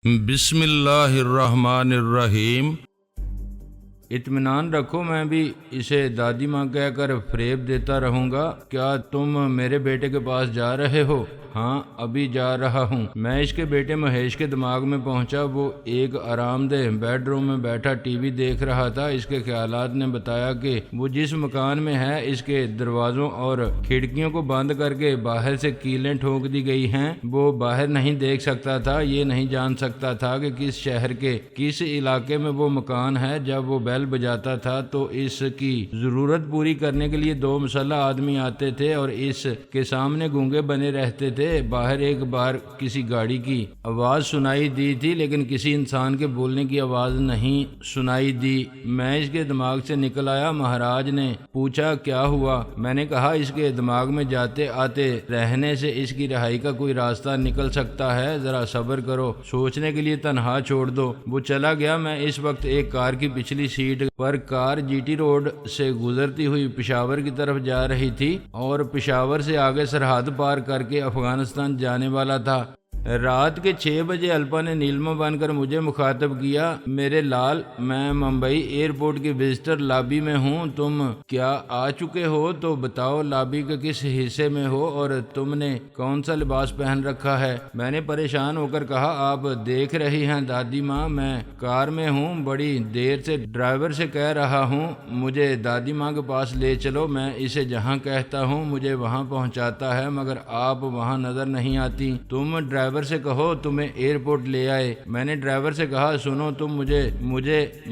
بسم اللہ الرحمن الرحیم۔ اطمینان رکھو، میں بھی اسے دادی ماں کہہ کر فریب دیتا رہوں گا۔ کیا تم میرے بیٹے کے پاس جا رہے ہو؟ ہاں، ابھی جا رہا ہوں۔ میں اس کے بیٹے مہیش کے دماغ میں پہنچا۔ وہ ایک آرام دہ بیڈ روم میں بیٹھا ٹی وی دیکھ رہا تھا۔ اس کے خیالات نے بتایا کہ وہ جس مکان میں ہے اس کے دروازوں اور کھڑکیوں کو بند کر کے باہر سے کیلیں ٹھونک دی گئی ہیں۔ وہ باہر نہیں دیکھ سکتا تھا، یہ نہیں جان سکتا تھا کہ کس شہر کے کس علاقے میں وہ مکان ہے۔ جب وہ بیل بجاتا تھا تو اس کی ضرورت پوری کرنے کے لیے 2 مسلح آدمی آتے تھے اور اس کے سامنے گونگے بنے رہتے تھے۔ باہر ایک بار کسی گاڑی کی آواز سنائی دی تھی، لیکن کسی انسان کے بولنے کی آواز نہیں سنائی دی۔ میں اس کے دماغ سے نکل آیا۔ مہاراج نے پوچھا کیا ہوا؟ میں نے کہا اس کے دماغ میں جاتے آتے رہنے سے اس کی رہائی کا کوئی راستہ نکل سکتا ہے۔ ذرا صبر کرو، سوچنے کے لیے تنہا چھوڑ دو۔ وہ چلا گیا۔ میں اس وقت ایک کار کی پچھلی سیٹ پر کار جی ٹی روڈ سے گزرتی ہوئی پشاور کی طرف جا رہی تھی اور پشاور سے آگے سرحد پار کر کے افغانستان جانے والا تھا۔ رات کے 6 بجے الپا نے نیلما بن کر مجھے مخاطب کیا۔ میرے لال، میں ممبئی ایئرپورٹ کی وزٹر لابی میں ہوں۔ تم کیا آ چکے ہو تو بتاؤ لابی کے کس حصے میں ہو اور تم نے کون سا لباس پہن رکھا ہے؟ میں نے پریشان ہو کر کہا آپ دیکھ رہی ہیں دادی ماں، میں کار میں ہوں، بڑی دیر سے ڈرائیور سے کہہ رہا ہوں مجھے دادی ماں کے پاس لے چلو۔ میں اسے جہاں کہتا ہوں مجھے وہاں پہنچاتا ہے، مگر آپ وہاں نظر نہیں آتی۔ تم ڈرائیور سے کہو تمہیں ایئرپورٹ لے آئے۔ میں نے ڈرائیور سے کہا سنو، تم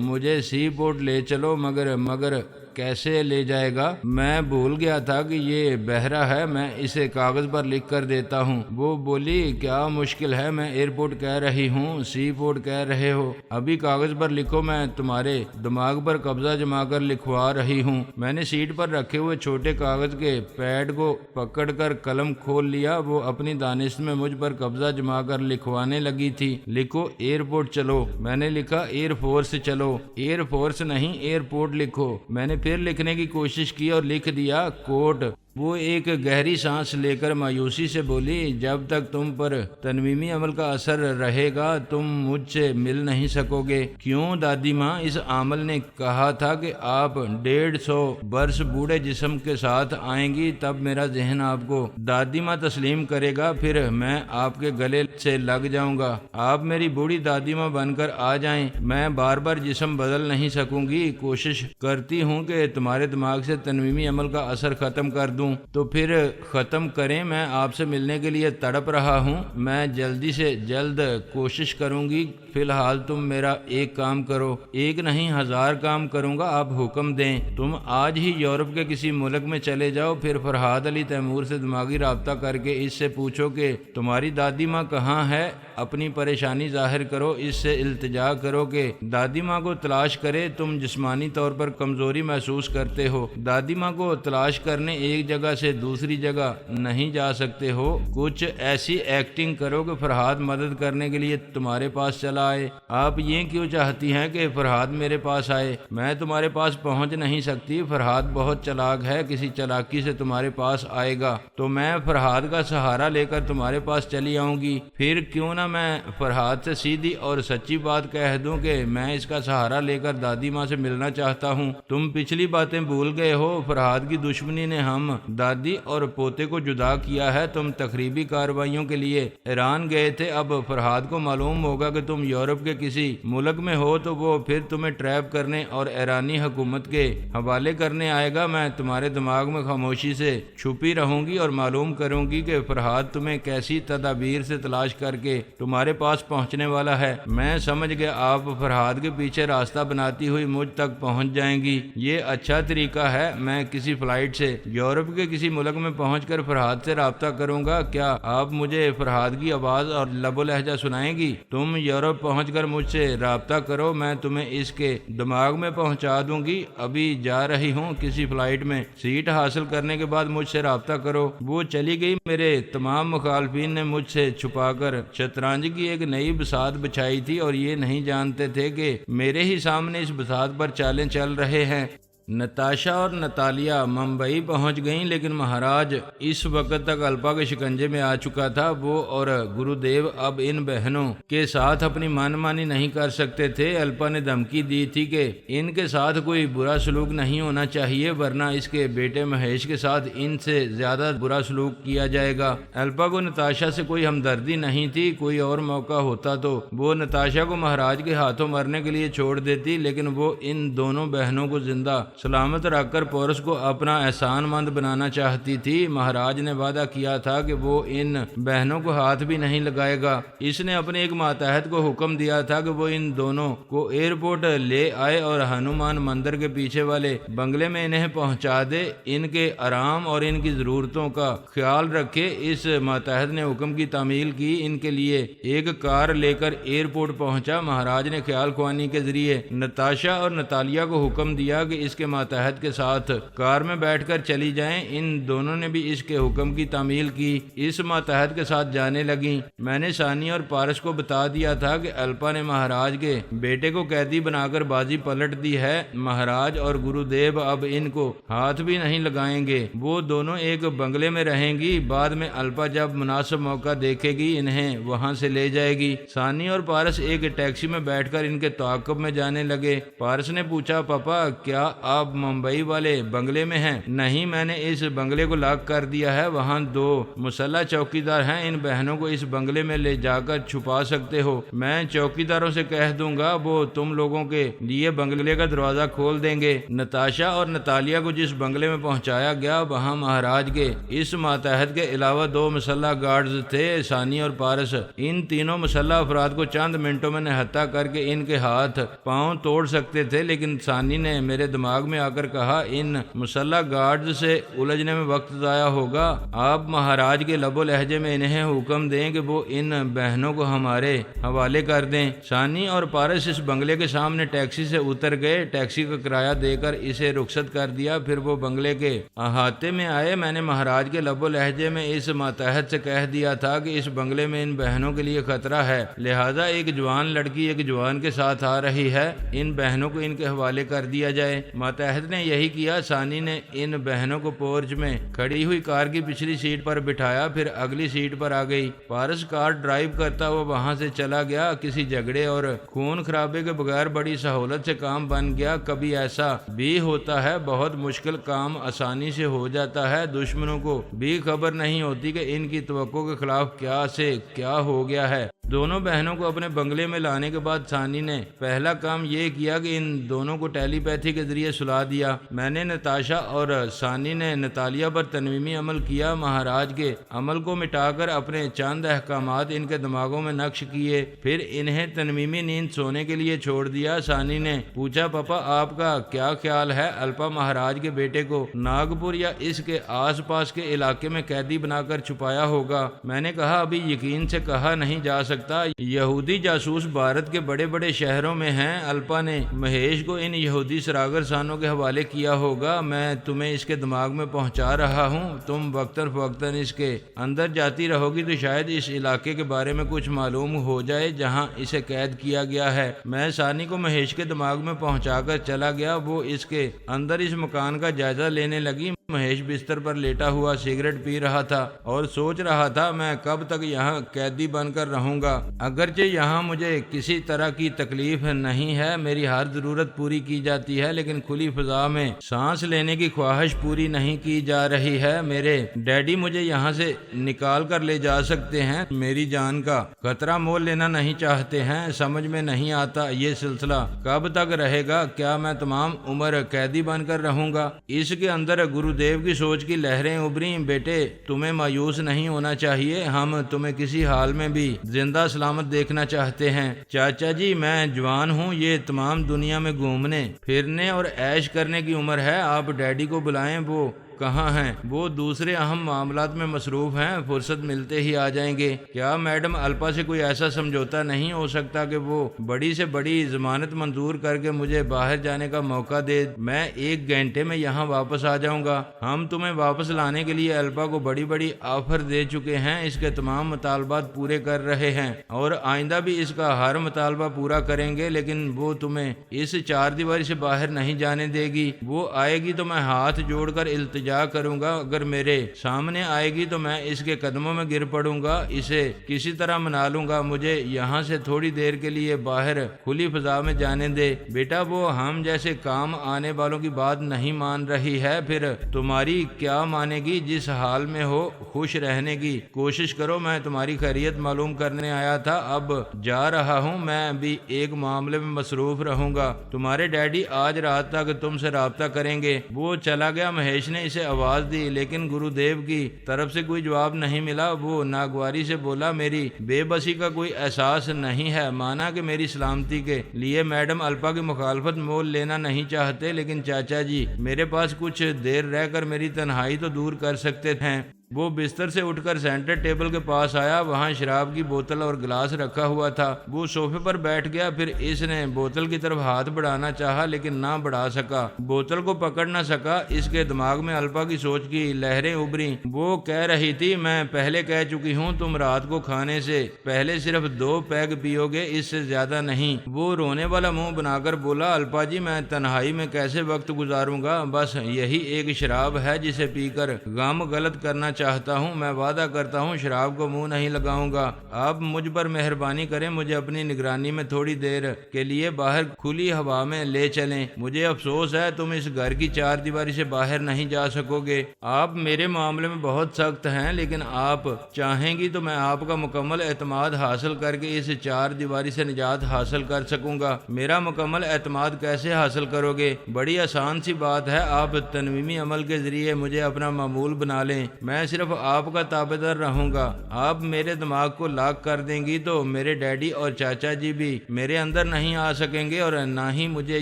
مجھے سی پورٹ لے چلو، مگر کیسے لے جائے گا؟ میں بھول گیا تھا کہ یہ بہرا ہے، میں اسے کاغذ پر لکھ کر دیتا ہوں۔ وہ بولی کیا مشکل ہے، میں ایئرپورٹ کہہ رہی ہوں، سی پورٹ کہہ رہے ہو۔ ابھی کاغذ پر لکھو، میں تمہارے دماغ پر قبضہ جما کر لکھوا رہی ہوں۔ میں نے سیٹ پر رکھے ہوئے چھوٹے کاغذ کے پیڈ کو پکڑ کر قلم کھول لیا۔ وہ اپنی دانش میں مجھ پر قبضہ جما کر لکھوانے لگی تھی۔ لکھو ایئرپورٹ چلو۔ میں نے لکھا ایئر فورس چلو۔ ایئر فورس نہیں، ایئرپورٹ لکھو۔ میں نے پھر لکھنے کی کوشش کی اور لکھ دیا کوٹ۔ وہ ایک گہری سانس لے کر مایوسی سے بولی جب تک تم پر تنویمی عمل کا اثر رہے گا تم مجھ سے مل نہیں سکو گے۔ کیوں دادی ماں؟ اس عامل نے کہا تھا کہ آپ 150 برس بوڑھے جسم کے ساتھ آئیں گی، تب میرا ذہن آپ کو دادی ماں تسلیم کرے گا، پھر میں آپ کے گلے سے لگ جاؤں گا۔ آپ میری بوڑھی دادی ماں بن کر آ جائیں۔ میں بار بار جسم بدل نہیں سکوں گی۔ کوشش کرتی ہوں کہ تمہارے دماغ سے تنویمی عمل کا اثر ختم کر دوں تو پھر ختم کریں۔ میں آپ سے ملنے کے لیے تڑپ رہا ہوں۔ میں جلدی سے جلد کوشش کروں گی۔ فی الحال تم میرا ایک کام کرو، ایک نہیں 1000 کام کروں گا، آپ حکم دیں۔ تم آج ہی یورپ کے کسی ملک میں چلے جاؤ، پھر فرحاد علی تیمور سے دماغی رابطہ کر کے اس سے پوچھو کہ تمہاری دادی ماں کہاں ہے۔ اپنی پریشانی ظاہر کرو، اس سے التجا کرو کہ دادی ماں کو تلاش کرے۔ تم جسمانی طور پر کمزوری محسوس کرتے ہو، دادی ماں کو تلاش کرنے ایک جگہ سے دوسری جگہ نہیں جا سکتے ہو۔ کچھ ایسی ایکٹنگ کرو کہ فرحاد مدد کرنے کے لیے تمہارے پاس چلا آئے۔ آپ یہ کیوں چاہتی ہیں کہ فرحاد میرے پاس آئے؟ میں تمہارے پاس پہنچ نہیں سکتی۔ فرحاد بہت چلاک ہے، کسی چلاکی سے تمہارے پاس آئے گا تو میں فرحاد کا سہارا لے کر تمہارے پاس چلی آؤں گی۔ پھر کیوں نہ میں فرحاد سے سیدھی اور سچی بات کہہ دوں کہ میں اس کا سہارا لے کر دادی ماں سے ملنا چاہتا ہوں۔ تم پچھلی باتیں بھول گئے ہو، فرحاد کی دشمنی نے ہم دادی اور پوتے کو جدا کیا ہے۔ تم تخریبی کارروائیوں کے لیے ایران گئے تھے، اب فرحاد کو معلوم ہوگا کہ تم یورپ کے کسی ملک میں ہو تو وہ پھر تمہیں ٹریپ کرنے اور ایرانی حکومت کے حوالے کرنے آئے گا۔ میں تمہارے دماغ میں خاموشی سے چھپی رہوں گی اور معلوم کروں گی کہ فرحاد تمہیں کیسی تدابیر سے تلاش کر کے تمہارے پاس پہنچنے والا ہے۔ میں سمجھ گیا آپ فرحاد کے پیچھے راستہ بناتی ہوئی مجھ تک پہنچ جائیں گی۔ یہ اچھا طریقہ ہے۔ میں کسی فلائٹ سے یورپ کے کسی ملک میں پہنچ کر فرحاد سے رابطہ کروں گا۔ کیا آپ مجھے فرحاد کی آواز اور لب و لہجہ سنائیں گی؟ تم یورپ پہنچ کر مجھ سے رابطہ کرو، میں تمہیں اس کے دماغ میں پہنچا دوں گی۔ ابھی جا رہی ہوں کسی فلائٹ میں، سیٹ حاصل کرنے کے بعد مجھ سے رابطہ کرو۔ وہ چلی گئی۔ میرے تمام مخالفین نے مجھ سے چھپا کر شطرنج کی ایک نئی بساط بچھائی تھی اور یہ نہیں جانتے تھے کہ میرے ہی سامنے اس بساط پر چالیں چل رہے ہیں۔ نتاشا اور نتالیہ ممبئی پہنچ گئیں، لیکن مہاراج اس وقت تک الپا کے شکنجے میں آ چکا تھا۔ وہ اور گرودیو اب ان بہنوں کے ساتھ اپنی من مانی نہیں کر سکتے تھے۔ الپا نے دھمکی دی تھی کہ ان کے ساتھ کوئی برا سلوک نہیں ہونا چاہیے، ورنہ اس کے بیٹے مہیش کے ساتھ ان سے زیادہ برا سلوک کیا جائے گا۔ الپا کو نتاشا سے کوئی ہمدردی نہیں تھی۔ کوئی اور موقع ہوتا تو وہ نتاشا کو مہاراج کے ہاتھوں مرنے کے لیے چھوڑ دیتی، لیکن وہ ان دونوں بہنوں کو زندہ سلامت رکھ کر پورس کو اپنا احسان مند بنانا چاہتی تھی۔ مہاراج نے وعدہ کیا تھا کہ وہ ان بہنوں کو ہاتھ بھی نہیں لگائے گا۔ اس نے اپنے ایک ماتحت کو حکم دیا تھا کہ وہ ان دونوں کو ایئرپورٹ لے آئے اور ہنومان مندر کے پیچھے والے بنگلے میں انہیں پہنچا دے، ان کے آرام اور ان کی ضرورتوں کا خیال رکھے۔ اس ماتحت نے حکم کی تعمیل کی، ان کے لیے ایک کار لے کر ایئرپورٹ پہنچا۔ مہاراج نے خیال خوانی کے ذریعے نتاشا اور نتالیہ کو حکم دیا کہ اس کے ماتحت کے ساتھ کار میں بیٹھ کر چلی جائیں۔ ان دونوں نے بھی اس کے حکم کی تعمیل کی، اس ماتحت کے ساتھ جانے لگیں۔ میں نے سانی اور پارس کو بتا دیا تھا کہ الپا نے مہاراج کے بیٹے کو قیدی بنا کر بازی پلٹ دی ہے۔ مہاراج اور گرودیو اب ان کو ہاتھ بھی نہیں لگائیں گے۔ وہ دونوں ایک بنگلے میں رہیں گی، بعد میں الپا جب مناسب موقع دیکھے گی انہیں وہاں سے لے جائے گی۔ سانی اور پارس ایک ٹیکسی میں بیٹھ کر ان کے تعاقب میں جانے لگے۔ پارس نے پوچھا، پاپا کیا آپ ممبئی والے بنگلے میں ہیں؟ نہیں، میں نے اس بنگلے کو لاک کر دیا ہے، وہاں 2 مسلح چوکیدار ہیں، ان بہنوں کو اس بنگلے میں لے جا کر چھپا سکتے ہو۔ میں چوکیداروں سے کہہ دوں گا، وہ تم لوگوں کے لیے بنگلے کا دروازہ کھول دیں گے۔ نتاشا اور نتالیہ کو جس بنگلے میں پہنچایا گیا وہاں مہاراج کے اس ماتحت کے علاوہ 2 مسلح گارڈز تھے، سانی اور پارس۔ ان تینوں مسلح افراد کو چند منٹوں میں نہتا کر کے ان کے ہاتھ پاؤں توڑ سکتے تھے، لیکن سانی نے میرے دماغ میں آ کر کہا، ان مسلح گارڈز سے الجھنے میں وقت ضائع ہوگا، آپ مہاراج کے لب و لہجے میں انہیں حکم دیں کہ وہ ان بہنوں کو ہمارے حوالے کر دیں۔ سانی اور پارس اس بنگلے کے سامنے ٹیکسی سے اتر گئے، ٹیکسی کا کرایہ دے کر اسے رخصت کر دیا، پھر وہ بنگلے کے احاطے میں آئے۔ میں نے مہاراج کے لب و لہجے میں اس ماتحت سے کہہ دیا تھا کہ اس بنگلے میں ان بہنوں کے لیے خطرہ ہے، لہذا ایک جوان لڑکی ایک جوان کے ساتھ آ رہی ہے، ان بہنوں کو ان کے حوالے کر دیا جائے۔ ماتحت نے یہی کیا۔ سانی نے ان بہنوں کو پورچ میں کھڑی ہوئی کار کی پچھلی سیٹ پر بٹھایا، پھر اگلی سیٹ پر آ گئی۔ پارس کار ڈرائیو کرتا ہوا وہاں سے چلا گیا۔ کسی جھگڑے اور خون خرابے کے بغیر بڑی سہولت سے کام بن گیا۔ کبھی ایسا بھی ہوتا ہے بہت مشکل کام آسانی سے ہو جاتا ہے، دشمنوں کو بھی خبر نہیں ہوتی کہ ان کی توقع کے خلاف کیا سے کیا ہو گیا ہے۔ دونوں بہنوں کو اپنے بنگلے میں لانے کے بعد سانی نے پہلا کام یہ کیا کہ ان دونوں کو ٹیلی پیتھی کے ذریعے سلا دیا۔ میں نے نتاشا اور سانی نے نتالیہ پر تنویمی عمل کیا، مہاراج کے عمل کو مٹا کر اپنے چند احکامات ان کے دماغوں میں نقش کیے، پھر انہیں تنویمی نیند سونے کے لیے چھوڑ دیا۔ سانی نے پوچھا، پاپا آپ کا کیا خیال ہے؟ الپا مہاراج کے بیٹے کو ناگپور یا اس کے آس پاس کے علاقے میں قیدی بنا کر چھپایا ہوگا۔ میں نے کہا، ابھی یقین سے کہا نہیں جا سکتا، یہودی جاسوس بھارت کے بڑے بڑے شہروں میں ہیں۔ الپا نے مہیش کو ان یہودی سراغرسانوں کے حوالے کیا ہوگا۔ میں تمہیں اس کے دماغ میں پہنچا رہا ہوں، تم وقتاً فوقتاً اس کے اندر جاتی رہو گی تو شاید اس علاقے کے بارے میں کچھ معلوم ہو جائے جہاں اسے قید کیا گیا ہے۔ میں سانی کو مہیش کے دماغ میں پہنچا کر چلا گیا، وہ اس کے اندر اس مکان کا جائزہ لینے لگی۔ مہیش بستر پر لیٹا ہوا سگریٹ پی رہا تھا اور سوچ رہا تھا، میں کب تک یہاں قیدی بن کر رہوں گا؟ اگرچہ یہاں مجھے کسی طرح کی تکلیف نہیں ہے، میری ہر ضرورت پوری کی جاتی ہے، لیکن کھلی فضا میں سانس لینے کی خواہش پوری نہیں کی جا رہی ہے۔ میرے ڈیڈی مجھے یہاں سے نکال کر لے جا سکتے ہیں، میری جان کا خطرہ مول لینا نہیں چاہتے ہیں۔ سمجھ میں نہیں آتا یہ سلسلہ کب تک رہے گا، کیا میں تمام عمر قیدی بن کر رہوں گا؟ اس کے اندر گرودیو کی سوچ کی لہریں ابھریں۔ بیٹے تمہیں مایوس نہیں ہونا چاہیے، ہم تمہیں کسی حال میں بھی زندہ سلامت دیکھنا چاہتے ہیں۔ چاچا جی میں جوان ہوں، یہ تمام دنیا میں گھومنے پھرنے اور عیش کرنے کی عمر ہے، آپ ڈیڈی کو بلائیں، وہ کہاں ہیں؟ وہ دوسرے اہم معاملات میں مصروف ہیں، فرصت ملتے ہی آ جائیں گے۔ کیا میڈم الپا سے کوئی ایسا سمجھوتا نہیں ہو سکتا کہ وہ بڑی سے بڑی ضمانت منظور کر کے مجھے باہر جانے کا موقع دے؟ میں 1 گھنٹے میں یہاں واپس آ جاؤں گا۔ ہم تمہیں واپس لانے کے لیے الپا کو بڑی بڑی آفر دے چکے ہیں، اس کے تمام مطالبات پورے کر رہے ہیں اور آئندہ بھی اس کا ہر مطالبہ پورا کریں گے، لیکن وہ تمہیں اس 4 دیواری سے باہر نہیں جانے دے گی۔ وہ آئے گی تو میں ہاتھ جوڑ کر التجا کروں گا، اگر میرے سامنے آئے گی تو میں اس کے قدموں میں گر پڑوں گا، اسے کسی طرح منا لوں گا۔ مجھے یہاں سے تھوڑی دیر کے لیے باہر کھلی فضا میں جانے دے۔ بیٹا وہ ہم جیسے کام آنے والوں کی بات نہیں مان رہی ہے، پھر تمہاری کیا مانے گی؟ جس حال میں ہو خوش رہنے کی کوشش کرو۔ میں تمہاری خیریت معلوم کرنے آیا تھا، اب جا رہا ہوں۔ میں بھی ایک معاملے میں مصروف رہوں گا، تمہارے ڈیڈی آج رات تک تم سے رابطہ کریں گے۔ وہ چلا گیا۔ مہیش نے اسے آواز دی لیکن گرو دیو کی طرف سے کوئی جواب نہیں ملا۔ وہ ناگواری سے بولا، میری بے بسی کا کوئی احساس نہیں ہے؟ مانا کہ میری سلامتی کے لیے میڈم الپا کی مخالفت مول لینا نہیں چاہتے، لیکن چاچا جی میرے پاس کچھ دیر رہ کر میری تنہائی تو دور کر سکتے ہیں۔ وہ بستر سے اٹھ کر سینٹر ٹیبل کے پاس آیا، وہاں شراب کی بوتل اور گلاس رکھا ہوا تھا۔ وہ صوفے پر بیٹھ گیا، پھر اس نے بوتل کی طرف ہاتھ بڑھانا چاہا لیکن نہ بڑھا سکا، بوتل کو پکڑ نہ سکا۔ اس کے دماغ میں الپا کی سوچ کی لہریں ابھری۔ وہ کہہ رہی تھی، میں پہلے کہہ چکی ہوں تم رات کو کھانے سے پہلے صرف 2 پیگ پیو گے، اس سے زیادہ نہیں۔ وہ رونے والا منہ بنا کر بولا، الپا جی میں تنہائی میں کیسے وقت گزاروں گا؟ بس یہی ایک شراب ہے جسے پی کر غم غلط کرنا چاہتا ہوں۔ میں وعدہ کرتا ہوں شراب کو منہ نہیں لگاؤں گا۔ آپ مجھ پر مہربانی کریں، مجھے اپنی نگرانی میں تھوڑی دیر کے لیے باہر کھلی ہوا میں لے چلیں۔ مجھے افسوس ہے تم اس گھر کی 4 دیواری سے باہر نہیں جا سکو گے۔ آپ میرے معاملے میں بہت سخت ہیں، لیکن آپ چاہیں گی تو میں آپ کا مکمل اعتماد حاصل کر کے اس 4 دیواری سے نجات حاصل کر سکوں گا۔ میرا مکمل اعتماد کیسے حاصل کرو گے؟ بڑی آسان سی بات ہے، آپ تنویمی عمل کے ذریعے مجھے اپنا معمول بنا لیں، میں صرف آپ کا تابعدار رہوں گا۔ آپ میرے دماغ کو لاک کر دیں گی تو میرے ڈیڈی اور چاچا جی بھی میرے اندر نہیں آ سکیں گے اور نہ ہی مجھے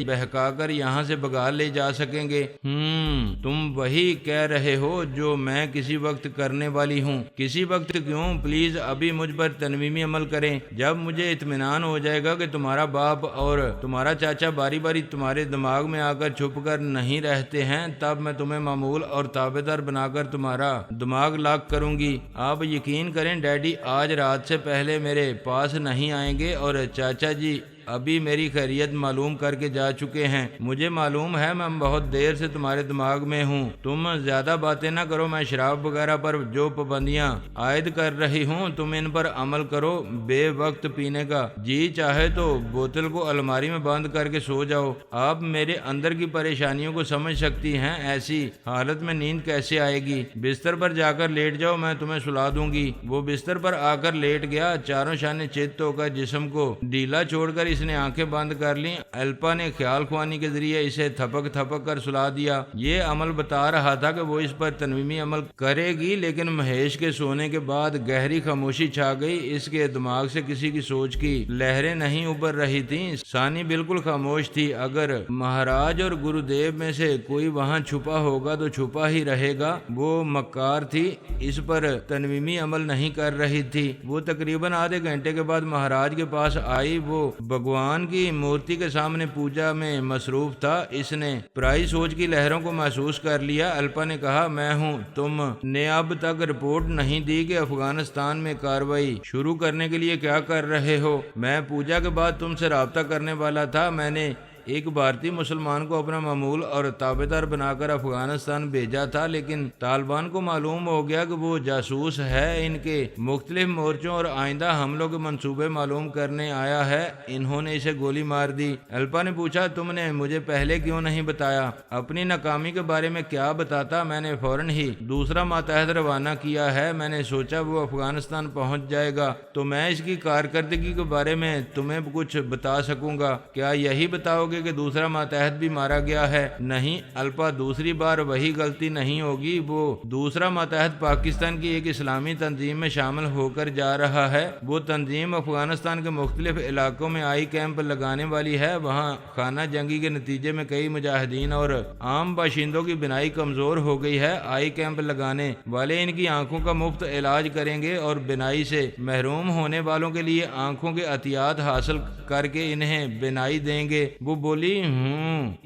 بہکا کر یہاں سے بگا لے جا سکیں گے۔ تم وہی کہہ رہے ہو جو میں کسی وقت کرنے والی ہوں۔ کسی وقت کیوں؟ پلیز ابھی مجھ پر تنویمی عمل کریں۔ جب مجھے اطمینان ہو جائے گا کہ تمہارا باپ اور تمہارا چاچا باری باری تمہارے دماغ میں آ کر چھپ کر نہیں رہتے ہیں، تب میں تمہیں معمول اور تابعدار بنا کر تمہارا دماغ لاک کروں گی۔ آپ یقین کریں ڈیڈی آج رات سے پہلے میرے پاس نہیں آئیں گے اور چاچا جی ابھی میری خیریت معلوم کر کے جا چکے ہیں۔ مجھے معلوم ہے میں بہت دیر سے تمہارے دماغ میں ہوں۔ تم زیادہ باتیں نہ کرو، میں شراب وغیرہ پر جو پابندیاں عائد کر رہی ہوں تم ان پر عمل کرو۔ بے وقت پینے کا جی چاہے تو بوتل کو الماری میں بند کر کے سو جاؤ۔ آپ میرے اندر کی پریشانیوں کو سمجھ سکتی ہیں، ایسی حالت میں نیند کیسے آئے گی؟ بستر پر جا کر لیٹ جاؤ، میں تمہیں سلا دوں گی۔ وہ بستر پر آ کر لیٹ گیا، چاروں شانے چت ہو کر جسم کو ڈھیلا چھوڑ کر اس نے آنکھیں بند کر لیں۔ الپا نے خیال خوانی کے ذریعے اسے تھپک تھپک کر سلا دیا۔ یہ عمل بتا رہا تھا کہ وہ اس پر تنویمی عمل کرے گی، لیکن مہیش کے سونے کے بعد گہری خاموشی چھا گئی۔ اس کے دماغ سے کسی کی سوچ کی لہریں نہیں ابھر رہی تھیں، ثانی بالکل خاموش تھی۔ اگر مہاراج اور گرو دیو میں سے کوئی وہاں چھپا ہوگا تو چھپا ہی رہے گا۔ وہ مکار تھی، اس پر تنویمی عمل نہیں کر رہی تھی۔ وہ تقریباً آدھے گھنٹے کے بعد مہاراج کے پاس آئی۔ وہ بھگوان کی مورتی کے سامنے پوجا میں مصروف تھا۔ اس نے پرائی سوچ کی لہروں کو محسوس کر لیا۔ الپا نے کہا، میں ہوں، تم نے اب تک رپورٹ نہیں دی کہ افغانستان میں کارروائی شروع کرنے کے لیے کیا کر رہے ہو؟ میں پوجا کے بعد تم سے رابطہ کرنے والا تھا۔ میں نے ایک بھارتی مسلمان کو اپنا معمول اور تابعدار بنا کر افغانستان بھیجا تھا، لیکن طالبان کو معلوم ہو گیا کہ وہ جاسوس ہے، ان کے مختلف مورچوں اور آئندہ حملوں کے منصوبے معلوم کرنے آیا ہے۔ انہوں نے اسے گولی مار دی۔ الپا نے پوچھا، تم نے مجھے پہلے کیوں نہیں بتایا؟ اپنی ناکامی کے بارے میں کیا بتاتا؟ میں نے فوراً ہی دوسرا ماتحت روانہ کیا ہے۔ میں نے سوچا وہ افغانستان پہنچ جائے گا تو میں اس کی کارکردگی کے بارے میں تمہیں کچھ بتا سکوں گا۔ کیا یہی بتاؤ گے کہ دوسرا ماتحت بھی مارا گیا ہے؟ نہیں الپا، دوسری بار وہی غلطی نہیں ہوگی۔ وہ دوسرا ماتحت پاکستان کی ایک اسلامی تنظیم میں شامل ہو کر جا رہا ہے۔ وہ تنظیم افغانستان کے مختلف علاقوں میں آئی کیمپ لگانے والی ہے۔ وہاں خانہ جنگی کے نتیجے میں کئی مجاہدین اور عام باشندوں کی بینائی کمزور ہو گئی ہے۔ آئی کیمپ لگانے والے ان کی آنکھوں کا مفت علاج کریں گے اور بینائی سے محروم ہونے والوں کے لیے آنکھوں کے عطیات حاصل کر کے انہیں بینائی دیں گے۔ وہ بولی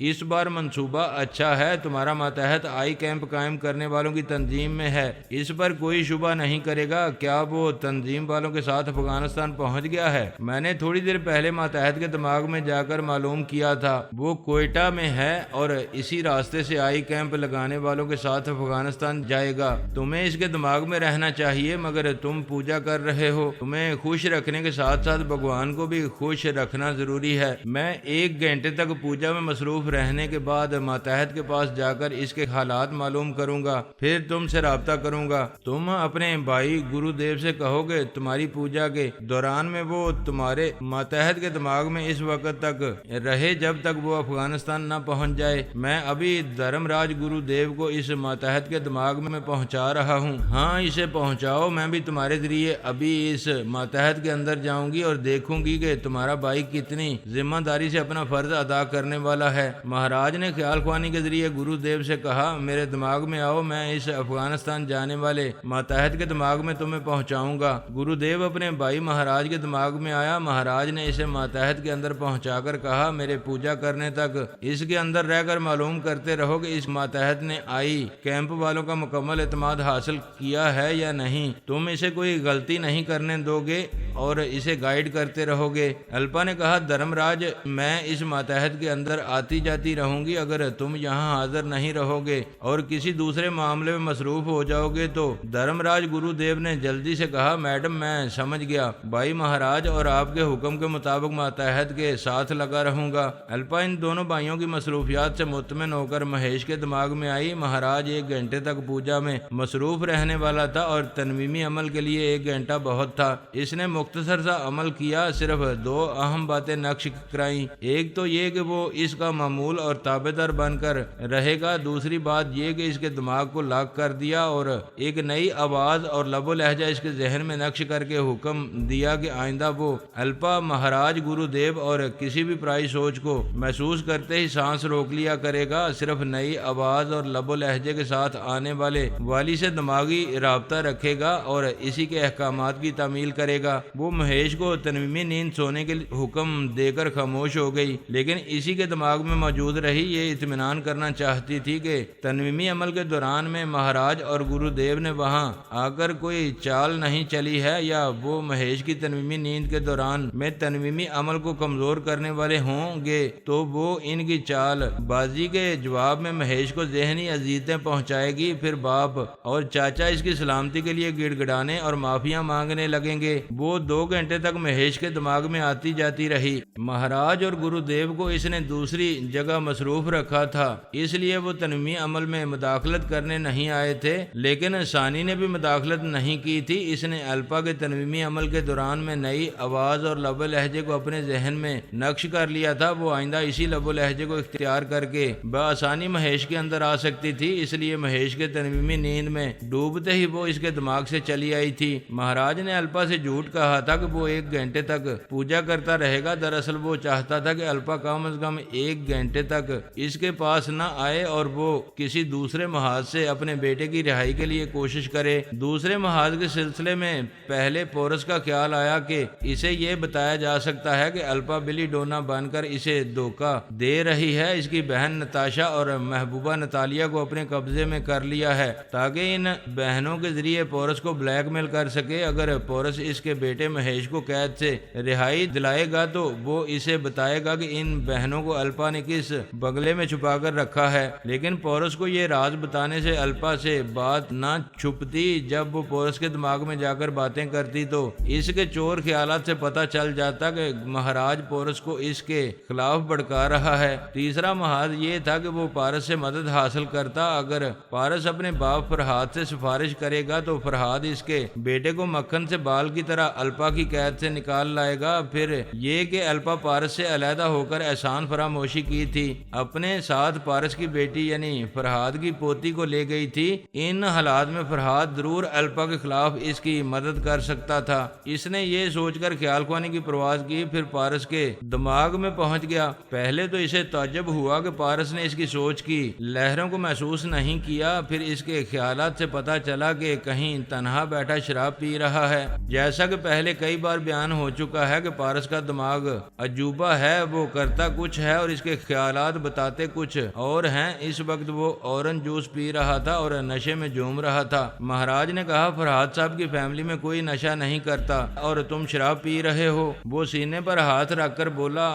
اس بار منصوبہ اچھا ہے، تمہارا ماتحت آئی کیمپ قائم کرنے والوں کی تنظیم میں ہے، اس پر کوئی شبہ نہیں کرے گا۔ کیا وہ تنظیم والوں کے ساتھ افغانستان پہنچ گیا ہے؟ میں نے تھوڑی دیر پہلے ماتحت کے دماغ میں جا کر معلوم کیا تھا، وہ کوئٹہ میں ہے اور اسی راستے سے آئی کیمپ لگانے والوں کے ساتھ افغانستان جائے گا۔ تمہیں اس کے دماغ میں رہنا چاہیے، مگر تم پوجا کر رہے ہو، تمہیں خوش رکھنے کے ساتھ ساتھ بھگوان کو بھی خوش رکھنا ضروری ہے۔ میں 1 گھنٹے تک پوجا میں مصروف رہنے کے بعد ماتحت کے پاس جا کر اس کے حالات معلوم کروں گا، پھر تم سے رابطہ کروں گا۔ تم اپنے بھائی گرو دیو سے کہو گے تمہاری پوجا کے دوران میں وہ تمہارے ماتحت کے دماغ میں اس وقت تک رہے جب تک وہ افغانستان نہ پہنچ جائے۔ میں ابھی دھرم راج گرو دیو کو اس ماتحت کے دماغ میں پہنچا رہا ہوں۔ ہاں اسے پہنچاؤ، میں بھی تمہارے ذریعے ابھی اس ماتحت کے اندر جاؤں گی اور دیکھوں گی کہ تمہارا بھائی کتنی ذمہ داری سے اپنا فرض ادا کرنے والا ہے۔ مہاراج نے خیال خوانی کے ذریعے گرو دیو سے کہا میرے دماغ میں آؤ، میں اس افغانستان جانے والے ماتحت کے دماغ میں تمہیں پہنچاؤں گا۔ گرو دیو اپنے بھائی مہاراج کے دماغ میں آیا۔ مہاراج نے اسے ماتحت کے اندر پہنچا کر کہا میرے پوجا کرنے تک اس کے اندر رہ کر معلوم کرتے رہو کہ اس ماتحت نے آئی کیمپ والوں کا مکمل اعتماد حاصل کیا ہے یا نہیں۔ تم اسے کوئی غلطی نہیں کرنے دو گے اور اسے گائیڈ کرتے رہو گے۔ الپا نے کہا دھرم راج، میں اس ماتحت کے اندر آتی جاتی رہوں گی، اگر تم یہاں حاضر نہیں رہو گے اور کسی دوسرے معاملے میں مصروف ہو جاؤ گے تو۔ دھرم راج گرو دیو نے جلدی سے کہا میڈم میں سمجھ گیا بھائی مہاراج، اور آپ کے حکم کے مطابق ماتحت کے ساتھ لگا رہوں گا۔ الپا ان دونوں بھائیوں کی مصروفیات سے مطمئن ہو کر مہیش کے دماغ میں آئی۔ مہاراج 1 گھنٹے تک پوجا میں مصروف رہنے والا تھا اور تنویمی عمل کے لیے 1 گھنٹہ بہت تھا۔ اس نے مختصر سا عمل کیا، صرف 2 اہم باتیں نقش کرائیں۔ ایک تو یہ کہ وہ اس کا معمول اور تابعدار بن کر رہے گا، دوسری بات یہ کہ اس کے دماغ کو لاک کر دیا اور ایک نئی آواز اور لب و لہجہ اس کے ذہن میں نقش کر کے حکم دیا کہ آئندہ وہ الپا مہاراج گرو دیو اور کسی بھی پرائی سوچ کو محسوس کرتے ہی سانس روک لیا کرے گا، صرف نئی آواز اور لب و لہجے کے ساتھ آنے والے والی سے دماغی رابطہ رکھے گا اور اسی کے احکامات کی تعمیل کرے گا۔ وہ مہیش کو تنویمی نیند سونے کے حکم دے کر خاموش ہو گئی، لیکن اسی کے دماغ میں موجود رہی۔ یہ اطمینان کرنا چاہتی تھی کہ تنویمی عمل کے دوران میں مہاراج اور گرو دیو نے وہاں آ کر کوئی چال نہیں چلی ہے، یا وہ مہیش کی تنویمی نیند کے دوران میں تنویمی عمل کو کمزور کرنے والے ہوں گے تو وہ ان کی چال بازی کے جواب میں مہیش کو ذہنی اذیتیں پہنچائے گی۔ پھر باپ اور چاچا اس کی سلامتی کے لیے گڑ گڑانے اور معافیاں مانگنے لگیں گے۔ وہ 2 گھنٹے تک مہیش کے دماغ میں آتی جاتی رہی۔ مہاراج اور گرو دیو کو اس نے دوسری جگہ مصروف رکھا تھا، اس لیے وہ تنویمی عمل میں مداخلت کرنے نہیں آئے تھے، لیکن ثانی نے بھی مداخلت نہیں کی تھی۔ اس نے الپا کے تنویمی عمل کے دوران میں نئی آواز اور لب و لہجے کو اپنے ذہن میں نقش کر لیا تھا۔ وہ آئندہ اسی لب و لہجے کو اختیار کر کے بآسانی مہیش کے اندر آ سکتی تھی، اس لیے مہیش کے تنویمی نیند میں ڈوبتے ہی وہ اس کے دماغ سے چلی آئی تھی۔ مہاراج نے الپا سے جھوٹ کہا تھا کہ وہ 1 گھنٹے تک پوجا کرتا رہے گا، دراصل وہ چاہتا تھا کہ الپا کم از کم 1 گھنٹے تک اس کے پاس نہ آئے اور وہ کسی دوسرے محاذ سے اپنے بیٹے کی رہائی کے لیے کوشش کرے۔ دوسرے محاذ کے سلسلے میں پہلے پورس کا خیال آیا کہ اسے یہ بتایا جا سکتا ہے کہ الپا بلی ڈونا بن کر اسے دھوکہ دے رہی ہے، اس کی بہن نتاشا اور محبوبہ نتالیہ کو اپنے قبضے میں کر لیا ہے تاکہ ان بہنوں کے ذریعے پورس کو بلیک میل کر سکے۔ اگر پورس اس کے بیٹے مہیش کو قید سے رہائی دلائے گا تو وہ اسے بتائے گا کہ ان بہنوں کو الپا نے کس بنگلے میں چھپا کر رکھا ہے، لیکن پورس کو یہ راز بتانے سے الپا سے بات نہ چھپتی۔ جب وہ پورس کے دماغ میں جا کر باتیں کرتی تو اس کے چور خیالات سے پتہ چل جاتا کہ مہاراج پورس کو اس کے خلاف بھڑکا رہا ہے۔ تیسرا محاذ یہ تھا کہ وہ پارس سے مدد حاصل کرتا۔ اگر پارس اپنے باپ فرہاد سے سفارش کرے گا تو فرہاد اس کے بیٹے کو مکھن سے بال کی طرح الپا کی قید سے نکال لائے گا۔ پھر یہ کہ الپا پارس سے علیحدہ ہو کر کر احسان فراموشی کی تھی، اپنے ساتھ پارس کی بیٹی یعنی فرحاد کی پوتی کو لے گئی تھی۔ ان حالات میں فرحاد ضرور الپا کے خلاف اس کی مدد کر سکتا تھا۔ اس نے یہ سوچ کر خیال خوانے کی پرواز کی، پھر پارس کے دماغ میں پہنچ گیا۔ پہلے تو اسے تعجب ہوا کہ پارس نے اس کی سوچ کی لہروں کو محسوس نہیں کیا، پھر اس کے خیالات سے پتہ چلا کہ کہیں تنہا بیٹھا شراب پی رہا ہے۔ جیسا کہ پہلے کئی بار بیان ہو چکا ہے کہ پارس کا دماغ عجوبہ ہے، وہ کرتا کچھ ہے اور اس کے خیالات بتاتے کچھ اور ہیں۔ اس وقت وہ اورنج جوس پی رہا تھا اور نشے میں جھوم رہا تھا۔ مہاراج نے کہا فرحاد صاحب کی فیملی میں کوئی نشہ نہیں کرتا اور تم شراب پی رہے ہو؟ وہ سینے پر ہاتھ رکھ کر بولا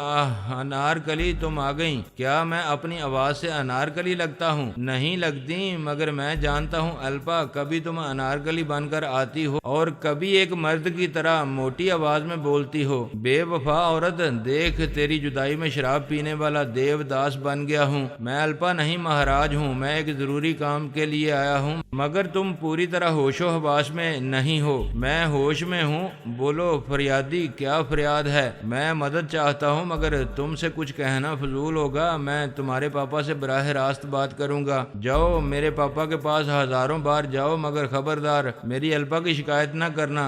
انارکلی تم آ گئی، کیا میں اپنی آواز سے انارکلی لگتا ہوں؟ نہیں لگتی، مگر میں جانتا ہوں الپا، کبھی تم انارکلی بن کر آتی ہو اور کبھی ایک مرد کی طرح موٹی آواز میں بولتی ہو۔ بے وفا عورت، دیکھ تیری جدائی میں شراب پینے والا دیو داس بن گیا ہوں۔ میں الپا نہیں مہاراج ہوں، میں ایک ضروری کام کے لیے آیا ہوں، مگر تم پوری طرح ہوش و حواس میں نہیں ہو۔ میں ہوش میں ہوں۔ بولو فریادی، کیا فریاد ہے؟ میں مدد چاہتا ہوں، مگر تم سے کچھ کہنا فضول ہوگا۔ میں تمہارے پاپا سے براہ راست بات کروں گا۔ جاؤ میرے پاپا کے پاس ہزاروں بار جاؤ، مگر خبردار میری الپا کی شکایت نہ کرنا۔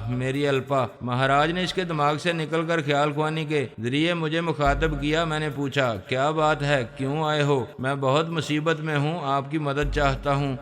میری الپا۔ مہاراج نے اس کے دماغ سے نکل کر خیال خوانی کے ذریعے مجھے مخاطب کیا۔ میں نے پوچھا کیا بات ہے، کیوں آئے ہو؟ میں بہت مصیبت میں ہوں، آپ کی مدد چاہتا ہوں۔